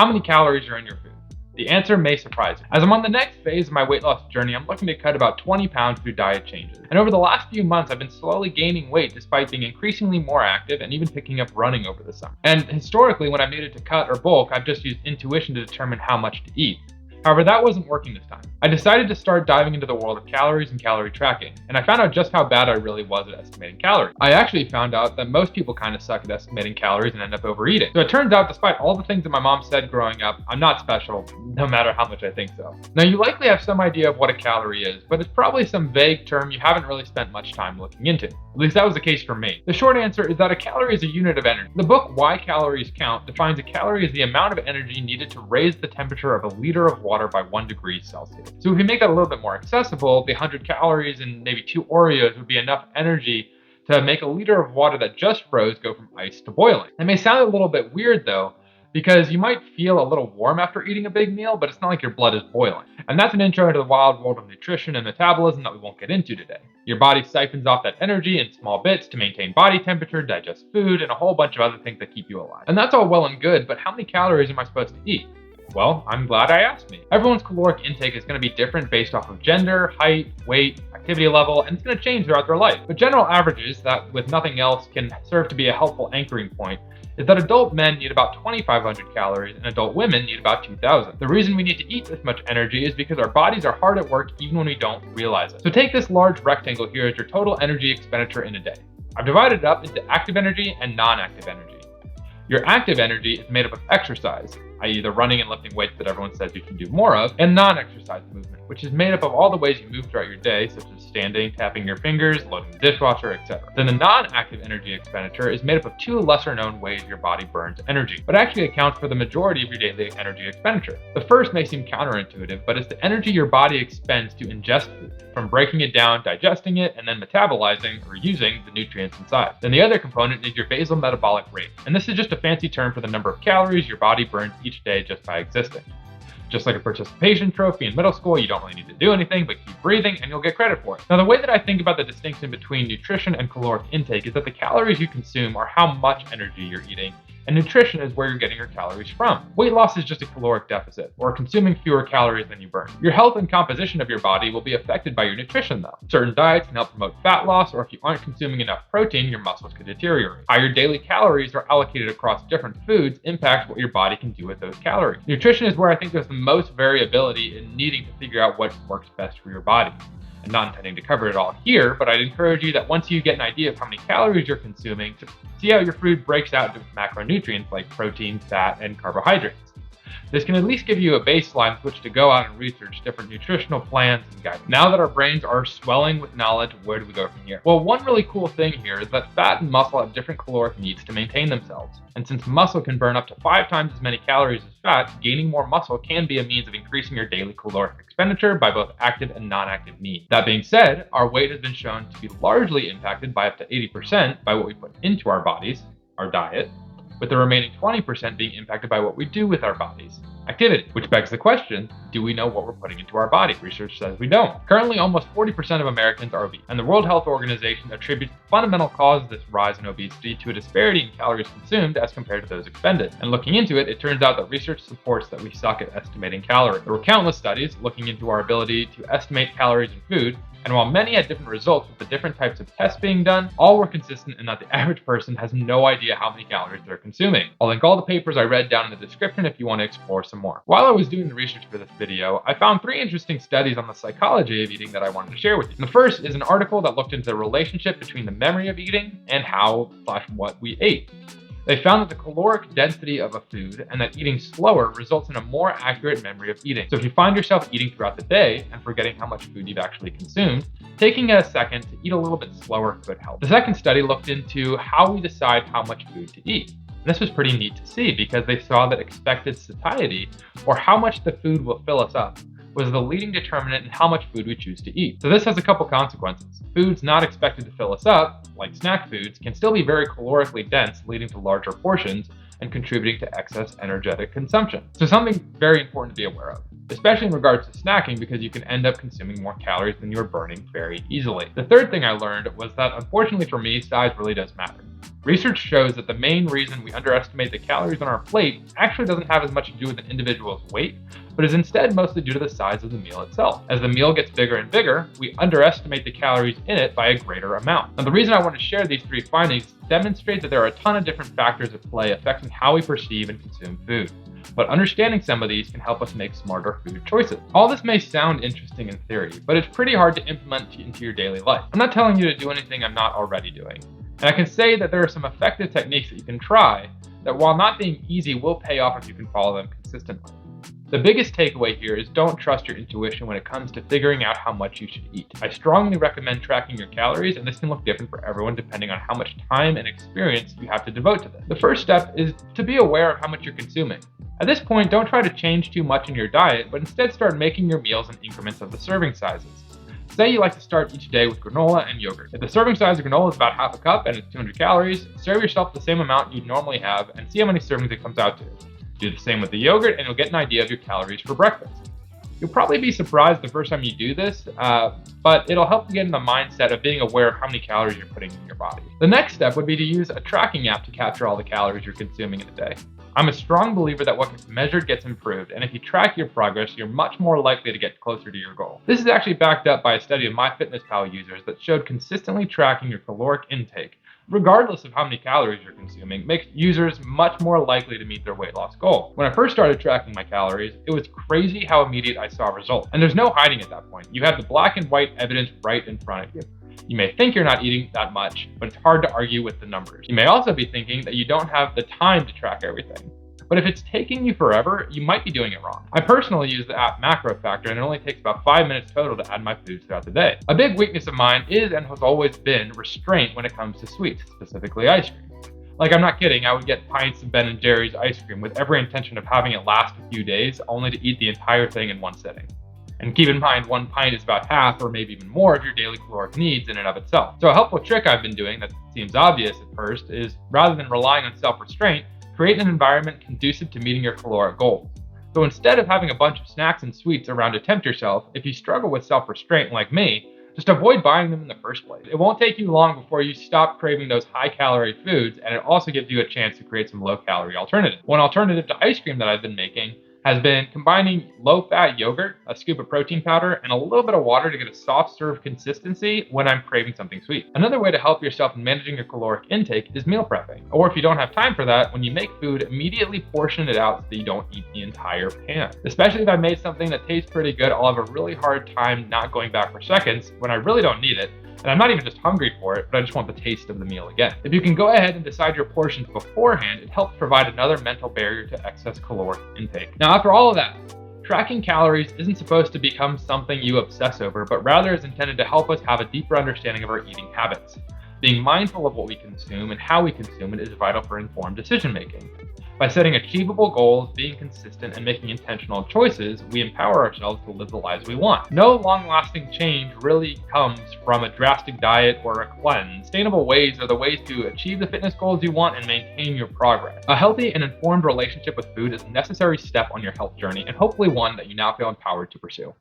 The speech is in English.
How many calories are in your food? The answer may surprise you. As I'm on the next phase of my weight loss journey, I'm looking to cut about 20 pounds through diet changes. And over the last few months, I've been slowly gaining weight despite being increasingly more active and even picking up running over the summer. And historically, when I needed to cut or bulk, I've just used intuition to determine how much to eat. However, that wasn't working this time. I decided to start diving into the world of calories and calorie tracking, and I found out just how bad I really was at estimating calories. I actually found out that most people kind of suck at estimating calories and end up overeating. So it turns out, despite all the things that my mom said growing up, I'm not special, no matter how much I think so. Now, you likely have some idea of what a calorie is, but it's probably some vague term you haven't really spent much time looking into. At least that was the case for me. The short answer is that a calorie is a unit of energy. The book Why Calories Count defines a calorie as the amount of energy needed to raise the temperature of a liter of water by 1 degree Celsius. So if we make that a little bit more accessible, the 100 calories and maybe 2 Oreos would be enough energy to make a liter of water that just froze go from ice to boiling. It may sound a little bit weird though, because you might feel a little warm after eating a big meal, but it's not like your blood is boiling. And that's an intro to the wild world of nutrition and metabolism that we won't get into today. Your body siphons off that energy in small bits to maintain body temperature, digest food, and a whole bunch of other things that keep you alive. And that's all well and good, but how many calories am I supposed to eat? Well, I'm glad I asked me. Everyone's caloric intake is going to be different based off of gender, height, weight, activity level, and it's going to change throughout their life. But general averages that, with nothing else, can serve to be a helpful anchoring point is that adult men need about 2,500 calories and adult women need about 2,000. The reason we need to eat this much energy is because our bodies are hard at work even when we don't realize it. So take this large rectangle here as your total energy expenditure in a day. I've divided it up into active energy and non-active energy. Your active energy is made up of exercise, i.e. the running and lifting weights that everyone says you should do more of, and non-exercise movement, which is made up of all the ways you move throughout your day, such as standing, tapping your fingers, loading the dishwasher, etc. Then the non-active energy expenditure is made up of 2 lesser-known ways your body burns energy, but actually accounts for the majority of your daily energy expenditure. The first may seem counterintuitive, but it's the energy your body expends to ingest food, from breaking it down, digesting it, and then metabolizing or using the nutrients inside. Then the other component is your basal metabolic rate, and this is just a fancy term for the number of calories your body burns each day just by existing. Just like a participation trophy in middle school, you don't really need to do anything but keep breathing and you'll get credit for it. Now, the way that I think about the distinction between nutrition and caloric intake is that the calories you consume are how much energy you're eating, and nutrition is where you're getting your calories from. Weight loss is just a caloric deficit, or consuming fewer calories than you burn. Your health and composition of your body will be affected by your nutrition though. Certain diets can help promote fat loss, or if you aren't consuming enough protein, your muscles could deteriorate. How your daily calories are allocated across different foods impacts what your body can do with those calories. Nutrition is where I think there's the most variability in needing to figure out what works best for your body. I'm not intending to cover it all here, but I'd encourage you that once you get an idea of how many calories you're consuming, to see how your food breaks out into macronutrients like protein, fat, and carbohydrates. This can at least give you a baseline with which to go out and research different nutritional plans and guidance. Now that our brains are swelling with knowledge, where do we go from here? Well, one really cool thing here is that fat and muscle have different caloric needs to maintain themselves. And since muscle can burn up to 5 times as many calories as fat, gaining more muscle can be a means of increasing your daily caloric expenditure by both active and non-active needs. That being said, our weight has been shown to be largely impacted by up to 80% by what we put into our bodies, our diet, with the remaining 20% being impacted by what we do with our bodies, activity. Which begs the question, do we know what we're putting into our body? Research says we don't. Currently, almost 40% of Americans are obese, and the World Health Organization attributes the fundamental cause of this rise in obesity to a disparity in calories consumed as compared to those expended. And looking into it, it turns out that research supports that we suck at estimating calories. There were countless studies looking into our ability to estimate calories in food, and while many had different results with the different types of tests being done, all were consistent in that the average person has no idea how many calories they're consuming. I'll link all the papers I read down in the description if you want to explore some more. While I was doing the research for this video, I found 3 interesting studies on the psychology of eating that I wanted to share with you. And the first is an article that looked into the relationship between the memory of eating and how/what we ate. They found that the caloric density of a food and that eating slower results in a more accurate memory of eating. So if you find yourself eating throughout the day and forgetting how much food you've actually consumed, taking a second to eat a little bit slower could help. The second study looked into how we decide how much food to eat. And this was pretty neat to see because they saw that expected satiety, or how much the food will fill us up, was the leading determinant in how much food we choose to eat. So this has a couple consequences. Foods not expected to fill us up, like snack foods, can still be very calorically dense, leading to larger portions and contributing to excess energetic consumption. So something very important to be aware of. especially in regards to snacking because you can end up consuming more calories than you're burning very easily. The third thing I learned was that unfortunately for me, size really does matter. Research shows that the main reason we underestimate the calories on our plate actually doesn't have as much to do with an individual's weight, but is instead mostly due to the size of the meal itself. As the meal gets bigger and bigger, we underestimate the calories in it by a greater amount. Now, the reason I want to share these 3 findings demonstrates that there are a ton of different factors at play affecting how we perceive and consume food. But understanding some of these can help us make smarter food choices. All this may sound interesting in theory, but it's pretty hard to implement into your daily life. I'm not telling you to do anything I'm not already doing. And I can say that there are some effective techniques that you can try that, while not being easy, will pay off if you can follow them consistently. The biggest takeaway here is don't trust your intuition when it comes to figuring out how much you should eat. I strongly recommend tracking your calories, and this can look different for everyone depending on how much time and experience you have to devote to this. The first step is to be aware of how much you're consuming. At this point, don't try to change too much in your diet, but instead start making your meals in increments of the serving sizes. Say you like to start each day with granola and yogurt. If the serving size of granola is about half a cup and it's 200 calories, serve yourself the same amount you'd normally have and see how many servings it comes out to. Do the same with the yogurt and you'll get an idea of your calories for breakfast. You'll probably be surprised the first time you do this, but it'll help you get in the mindset of being aware of how many calories you're putting in your body. The next step would be to use a tracking app to capture all the calories you're consuming in a day. I'm a strong believer that what gets measured gets improved, and if you track your progress, you're much more likely to get closer to your goal. This is actually backed up by a study of MyFitnessPal users that showed consistently tracking your caloric intake, regardless of how many calories you're consuming, makes users much more likely to meet their weight loss goal. When I first started tracking my calories, it was crazy how immediate I saw results. And there's no hiding at that point. You have the black and white evidence right in front of you. You may think you're not eating that much, but it's hard to argue with the numbers. You may also be thinking that you don't have the time to track everything. But if it's taking you forever, you might be doing it wrong. I personally use the app Macro Factor, and it only takes about 5 minutes total to add my foods throughout the day. A big weakness of mine is and has always been restraint when it comes to sweets, specifically ice cream. Like, I'm not kidding, I would get pints of Ben & Jerry's ice cream with every intention of having it last a few days, only to eat the entire thing in one sitting. And keep in mind, 1 pint is about half or maybe even more of your daily caloric needs in and of itself. So a helpful trick I've been doing that seems obvious at first is, rather than relying on self-restraint, create an environment conducive to meeting your caloric goals. So instead of having a bunch of snacks and sweets around to tempt yourself, if you struggle with self-restraint like me, just avoid buying them in the first place. It won't take you long before you stop craving those high-calorie foods, and it also gives you a chance to create some low-calorie alternatives. One alternative to ice cream that I've been making has been combining low-fat yogurt, a scoop of protein powder, and a little bit of water to get a soft serve consistency when I'm craving something sweet. Another way to help yourself in managing your caloric intake is meal prepping. Or if you don't have time for that, when you make food, immediately portion it out so that you don't eat the entire pan. Especially if I made something that tastes pretty good, I'll have a really hard time not going back for seconds when I really don't need it. And I'm not even just hungry for it, but I just want the taste of the meal again. If you can go ahead and decide your portions beforehand, it helps provide another mental barrier to excess caloric intake. Now, after all of that, tracking calories isn't supposed to become something you obsess over, but rather is intended to help us have a deeper understanding of our eating habits. Being mindful of what we consume and how we consume it is vital for informed decision making. By setting achievable goals, being consistent, and making intentional choices, we empower ourselves to live the lives we want. No long-lasting change really comes from a drastic diet or a cleanse. Sustainable ways are the ways to achieve the fitness goals you want and maintain your progress. A healthy and informed relationship with food is a necessary step on your health journey, and hopefully one that you now feel empowered to pursue.